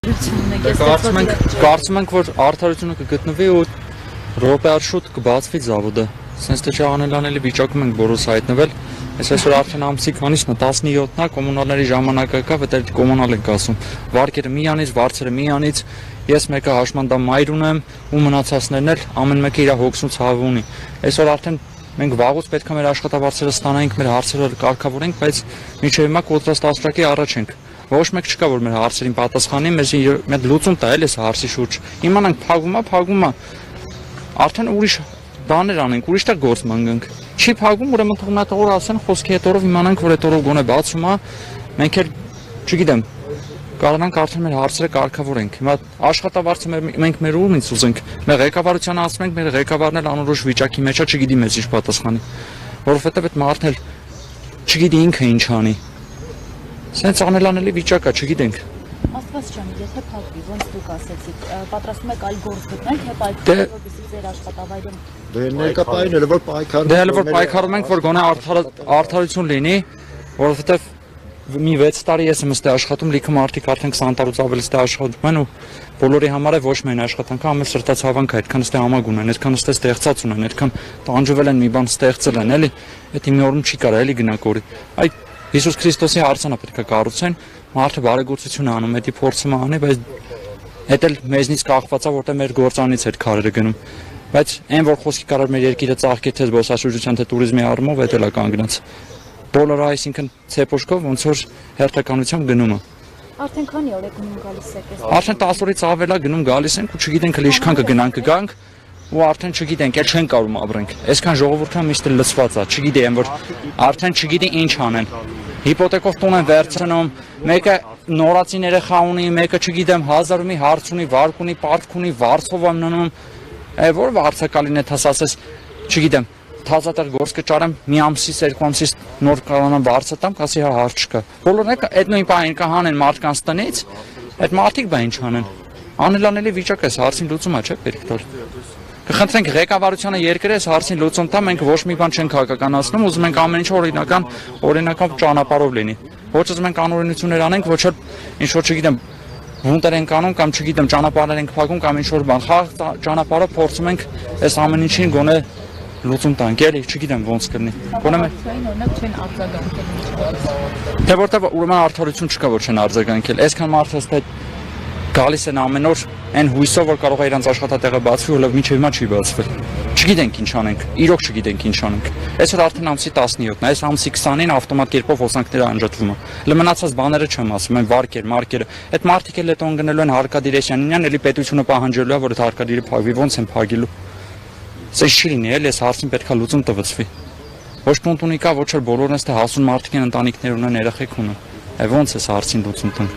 Կարծում ենք, որ արդարությունը կգտնվի ու րոպեար շուտ կբացվի զավոդը։ Սենց թե չանելանելի վիճակում ենք բոլորս հայտնվել։ Ես այսօր արդեն ամսի քանիսն է 17-ն է կոմունալների ժամանակը կա, որտեղ կոմունալ ենք ասում։ Վարկերը միանից, վարձերը միանից, ես մեկը հաշմանդամ մայր ունեմ ու մնացածներն էլ ամեն մեկը իր հոգսուց հավ ունի։ Այսօր արդեն մենք վաղուց պետք է մեր աշխատավարձերը ստանայինք, մեր հարցերը կարգավորենք, բայց մինչև հիմա կոտրած տասրակի առաջ ենք։ Ոչ մեկ չկա, որ մեր հարցերին պատասխանի, մեզ մեկ լուծում տա էլ էս հարցի շուրջ։ Իմանանք փակվում է, արդեն ուրիշ բաներ անենք, ուրիշ տեղ գործ մանգանք։ Չի փակվում, ուրեմն թող նա տողը ասեն, խոսքի հետ օրով իմանանք, որ այդ օրով գոնե բացում է, մենք էլ չգիտեմ, կարողանանք արդեն մեր հարցերը կարգավորենք։ Հիմա աշխատավարձը մենք մեր ուրումից ուզենք, մեր ղեկավարությանը ասում ենք, մեր ղեկավարն էլ անորոշ վիճակի մեջ է, չգիտի մեզ ինչ պատասխանի, որովհետև այդ մարդն էլ չգիտի ինքը ինչ անի։ Սենց անելանելի վիճակ է, չգիտենք։ Աստված ջան, եթե փակվի, ոնց դուք ասեցիք, պատրաստում եք այլ գործ գտնենք, թե պայքարել, որպեսզի ձեր աշխատավայրում։ Դե ներկայացնել որ պայքարում։ Դե հələ որ պայքարում ենք, որ գոնե արդարություն լինի, որովհետև մի 6 տարի ես եմ ստե աշխատում, լիքը մարդիկ արդեն 20 տարուց ավելի ստե աշխատում են ու բոլորի համար է ոչ միայն աշխատանքը, ամեն սրտացավանք է, այդքան ստե համագ ունեն, այդքան ստե ստեղծած ունեն, այդքան տանջվել են մի բան ստեղծել են, էլի, դա մի օրում չի կարա էլի գնակորի։ Այ Հիսուս Քրիստոսի հարցանա պետք է կառուցեն, մարդը բարեգործություն է անում, դա փորձում է անի, բայց դա էլ մեզնից կախված է, որտեղ մեր գործանից այդ քարերը գնում։ Բայց այն որ խոսքի կարար մեր երկիրը ծաղկի թե զբոսաշրջության թե туриզմի առումով, դա էլ է կանգնած։ Բոլորը այսինքն ցեպոշկով ոնց որ հերթականությամբ գնում է։ Արդեն քանի օր է գնում գալիս եք։ Արդեն 10 օրից ավել է գնում գալիս ենք ու չգիտենք հələ ինչքան կգանք ու արդեն չգիտենք, էլ չեն կարող ապրենք։ Այսքան ժողովուրդը միշտ լցված է, չգիտեմ որ արդեն չգիտի ինչ անեն։ Հիպոթեկով տուն են վերցնում, մեկը նորացին երեխա ունի, մեկը չգիտեմ 1000-ի հարց ունի, վարկ ունի, պարտք ունի, վարձով եմ ննում։ Որ վարձակալին է հասած, չգիտեմ, թազատար գործ կճարեմ, մի ամսից, երկու ամսից նոր կարողանամ վարձը տամ, ասի հա հարց չկա։ Բոլորն այդ նույն բանին կհանեն մարդկանց տնից, այդ մարդիկ բա ինչ անեն։ Անելանելի վիճակ է, հարցին լուծում է, չէ՞ պետք տալ։ Կխնդրենք ղեկավարությանը երկրի այս հարցին լուծում տա, մենք ոչ մի բան չենք հակականացնում, ուզում ենք ամեն ինչ օրինական ճանապարհով լինի։ Ոչ ուզում ենք անօրինություններ անենք, ոչ էլ ինչ որ չգիտեմ բունտեր ենք անում կամ չգիտեմ ճանապարհներ ենք փակում կամ ինչ որ բան։ Խաղ ճանապարհով փորձում ենք այս ամեն ինչին գոնե լուծում տանք, էլի, չգիտեմ ոնց կլինի։ Գոնե օրինակ չեն արձագանքել։ Թե որտեղ ուրեմն արդարություն չկա, որ չեն արձագանքել։ Այսքան մարդը ստե գալիս են ամեն օր այն հույսով, որ կարող է իրանց աշխատատեղը բացվի, ու լավ մինչև հիմա չի բացվել։ Չգիտենք ինչ անենք, իրոք չգիտենք ինչ անենք։ Այսօր արդեն ամսի 17-ն է, այս ամսի 20-ին ավտոմատ կերպով հոսանքները անջատվում են։ Լմնացած բաները չեմ ասում, այն վարկեր, մարկերը։ Այդ մարդիկ էլ հետո ընկնելու են Հարկադիր Էսյանինյան, էլի պետությունը պահանջելու է, որ այդ Հարկադիրը փակվի, ոնց են փակելու։ Սա չի լինի, էլի այս հարցին պետք է լուծում տվեցվի։ Ոչ տունտունի կա, ոչ էլ բոլորն էստե հասուն մարդիկ են, ընտանիքներ ունեն, երեխեք ունեն։ Ոնց է հարցին լուծում տան։